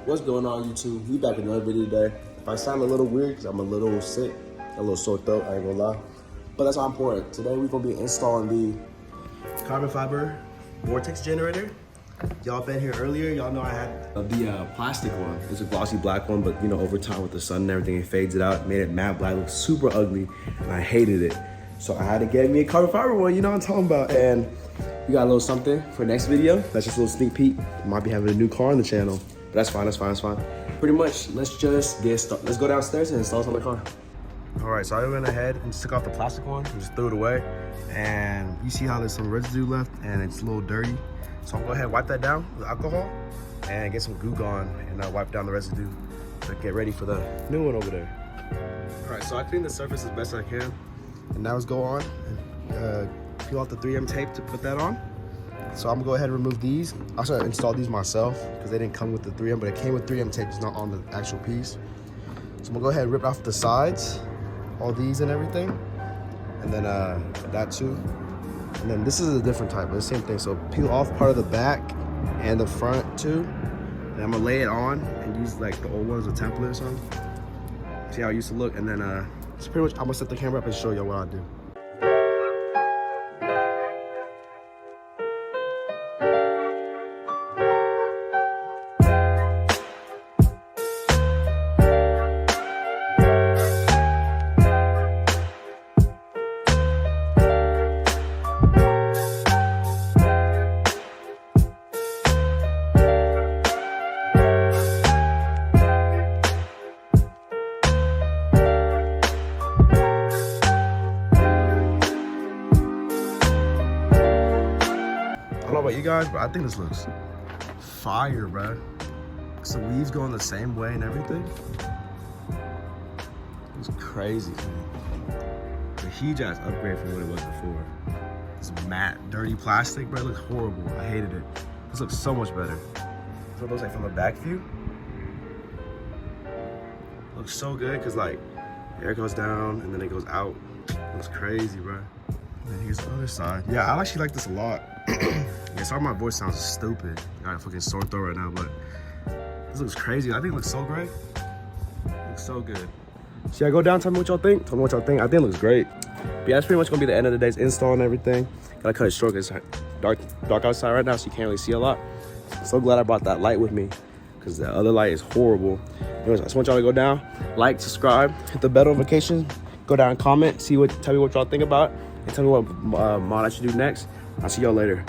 What's going on, YouTube? We back with another video today. If I sound a little weird, because I'm a little sick, a little sore throat, I ain't gonna lie. But that's not important. Today we're gonna be installing the carbon fiber Vortex generator. Y'all been here earlier, y'all know I had the plastic one. It's a glossy black one, but you know, over time with the sun and everything, it fades it out, made it matte black, looked super ugly, and I hated it. So I had to get me a carbon fiber one, you know what I'm talking about. And we got a little something for next video. That's just a little sneak peek. Might be having a new car on the channel, but that's fine, that's fine, that's fine. Pretty much, let's just get started. Let's go downstairs and install it on the car. All right, so I went ahead and just took off the plastic one and just threw it away. And you see how there's some residue left and it's a little dirty. So I'm gonna go ahead and wipe that down with alcohol and get some glue gun and wipe down the residue to get ready for the new one over there. All right, so I cleaned the surface as best I can. And now let's go on and peel off the 3M tape to put that on. So I'm gonna go ahead and remove these. I also installed these myself because they didn't come with the 3M, but it came with 3M tape, it's not on the actual piece. So I'm gonna go ahead and rip off the sides, all these and everything. And then that too. And then this is a different type, but the same thing. So peel off part of the back and the front too. And I'm gonna lay it on and use like the old one as a template or something. See how it used to look. And then so pretty much I'm gonna set the camera up and show you what I do. I don't know about you guys, but I think this looks fire, bro. So leaves going the same way and everything. It's crazy. It's a huge ass upgrade from what it was before. This matte, dirty plastic, bro. It looks horrible. I hated it. This looks so much better. So it looks like from the back view. Looks so good because like air goes down and then it goes out. It looks crazy, bro. And then here's the other side. Yeah, I actually like this a lot. Yeah, sorry my voice sounds stupid. I got a fucking sore throat right now, but this looks crazy. I think it looks so great. It looks so good. Should I go down? Tell me what y'all think. Tell me what y'all think. I think it looks great. But yeah, that's pretty much gonna be the end of the day's install and everything. Gotta cut it short because it's dark outside right now, so you can't really see a lot. I'm so glad I brought that light with me because the other light is horrible. Anyways, I just want y'all to go down, like, subscribe, hit the bell notification, go down and comment, tell me what y'all think about it, and tell me what mod I should do next. I'll see y'all later.